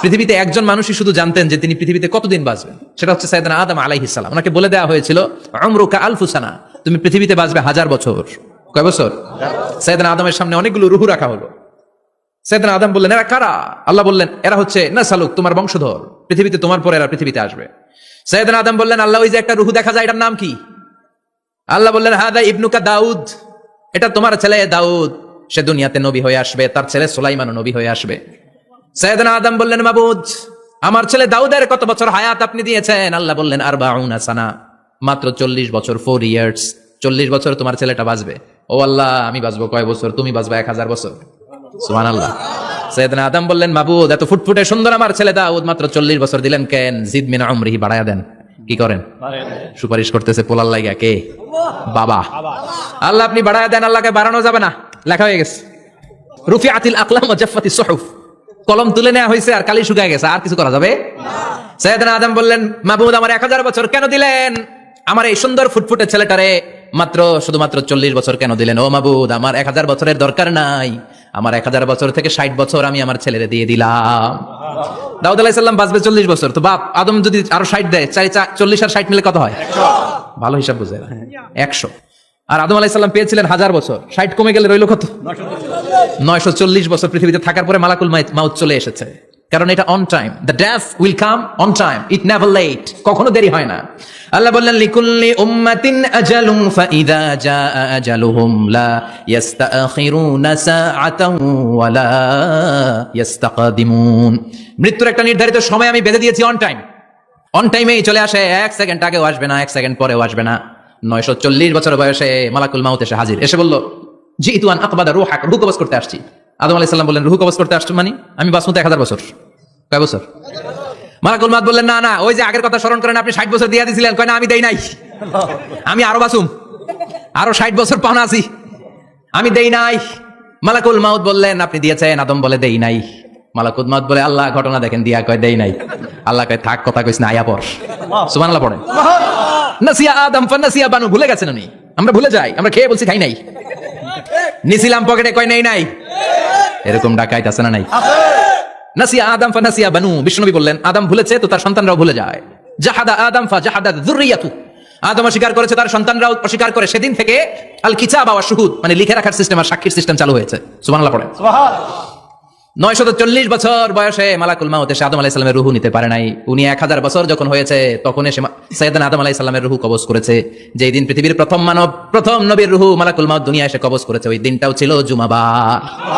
পৃথিবীতে একজন মানুষই শুধু জানতেন যে তিনি পৃথিবীতে কতদিন বাঁচবেন, সেটা হচ্ছে সাইয়েদনা আদম আলাইহিস সালাম। ওনাকে বলে দেওয়া হয়েছিল উমরুকা আলফু সানা, তুমি পৃথিবীতে বাঁচবে 1000 বছর। কয় বছর? সাইয়েদনা আদমের সামনে অনেকগুলো রূহ রাখা হলো। সাইয়েদনা আদম বললেন, এরা কারা? আল্লাহ বললেন, এরা হচ্ছে নাসালুক, তোমার বংশধর, পৃথিবীতে তোমার পরে এরা পৃথিবীতে আসবে। সাইয়েদনা আদম বললেন, আল্লাহ ওই যে একটা রূহ দেখা যায়, এটার নাম কি? আল্লাহ বললেন, হাদা ইবনুকা দাউদ, এটা তোমার ছেলে দাউদ, সে দুনিয়াতে নবী হয়ে আসবে, তার ছেলে সুলাইমানও নবী হয়ে আসবে। সাইয়েদনা আদম বললেন, মাবুদ, আমার ছেলে দাউদের কত বছর হায়াত আপনি দিয়েছেন? আল্লাহ বললেন, 40 সানা, মাত্র 40 বছর, 4 ইয়ার্স, 40 বছর তোমার ছেলেটা বাঁচবে। ও আল্লাহ, আমি বাঁচবো কয় বছর? তুমি বাঁচবা 1000 বছর। সুবহানাল্লাহ। সাইয়েদনা আদম বললেন, মাবুদ, এত ফুটফুটে সুন্দর আমার ছেলে দাউদ, মাত্র 40 বছর দিলেন কেন? জিদ মিন উমরিহি, বাড়ায়া দেন। কি করেন? সুপারিশ করতেছে পোলার লাইগা। কে? বাবা। আল্লাহ আপনি বাড়ায়া দেন। আল্লাহকে বাড়ানো যাবে না, লেখা হয়ে গেছে। রুফিআতিল আকলাম ওয়া জাফফাতিস সুহুফ, কলম তুলে নেওয়া হয়েছে আর কালি শুকায় গেছে, আর কিছু করা যাবে? সাইয়েদনা আদম বললেন, মাবুদ, আমার 1000 বছর কেন দিলেন? আমার এই সুন্দর ফুটফুটে ছেলেটারে শুধুমাত্র 40 বছর কেন দিলেন? ও মাবুদ, আমার 1000 বছরের দরকার নাই, আমার 1000 বছর থেকে 60 বছর আমি আমার ছেলেরে দিয়ে দিলাম। দাউদ আলাইহিস সালাম বাঁচবে 40 বছর, তো বাপ আদম যদি আরো 60 দেয়, 40 আর 60 মিলে কত হয়? 100। ভালো হিসাব বুঝে, 100। আর আদম আলাইহিস সালাম পেয়েছিলেন 1000 বছর, 60 কমে গেলে রইল কত? 940 বছর পৃথিবীতে থাকার পরে মালাকুল মাউত চলে এসেছে। কারণ এটা on time, the death will come on time, it never late, কখনো দেরি হয় না। আল্লাহ বললেন, লিকুল্লি উম্মাতিন আজালুন ফাইদা জাআ আজালুহুম লা ইস্তাখিরুনা সাআতান ওয়া লা ইস্তাকদিমুন। মৃত্যুর একটা নির্ধারিত সময় আমি বেঁধে দিয়েছি, অন টাইম, অন টাইমেই চলে আসে, 1 সেকেন্ড আগেও আসবে না, 1 সেকেন্ড পরেও আসবে না। 940 বছর বয়সে মালাকুল মাউত এসে হাজির, এসে বলল, জিতু আন আকবাদা রূহাক, রূহ কবজ করতে আসছি। আদম আলাইহিস সালাম বললেন, রূহ কবজ করতে আসছো মানে? আমি বাঁচবো 1000 বছর। কয় বছর? মালাকুল মাউত বললেন, না না, ওই যে আগের কথা স্মরণ করেন, আপনি 60 বছর দিয়ে দিয়েছিলেন। কয় না, আমি দেই নাই, আমি আরো বাঁচুম, আরো 60 বছর পাওনা আছি, আমি দেই নাই। মালাকুল মাউত বললেন, আপনি দিয়েছেন। আদম বলে, দেই নাই। মালাকুল মাউত বলে, আল্লাহ ঘটনা দেখেন দিয়া। কয়, দেই নাই। আল্লাহ কয়, থাক, কথা কইস না, আয়া পড়। সুবহানাল্লাহ পড়ে। নাসিয়া আদম ফানাসিয়া বানু, ভুলে গেছেন উনি। আমরা ভুলে যাই, আমরা খেয়ে বলছি খাই নাই, নিছিলাম পকেটে, কয় নেই নাই। এরকম ডাকাইত আছে না নাই? নাসিয়া আদম ফানাসিয়া বানু, বিষ্ণুনবী বললেন, আদম ভুলেছে তো তার সন্তানরাও ভুলে যায়। জাহাদা আদম ফাজাহাদাত যুররিয়াতু, আদম অস্বীকার করেছে, তার সন্তানরাও অস্বীকার করে। সেদিন থেকে আল কিতাব ওয়া শুহুদ, মানে লিখে রাখার সিস্টেম আর সাক্ষীর সিস্টেম চালু হয়েছে। সুবহানাল্লাহ পড়ে। সুবহানাল্লাহ। 940 বছর বয়সে মালাকুল মাউত এসে আদম আলাইহিস সালামের রূহ নিতে পারে নাই। উনি 1000 বছর যখন হয়েছে, তখন এসে সাইয়েদনা আদম আলাইহিস সালামের রূহ কবজ করেছে। যেই দিন পৃথিবীর প্রথম মানব, প্রথম নবীর রূহ মালাকুল মাউত দুনিয়া এসে কবজ করেছে, ওই দিনটাও ছিল জুমাবার।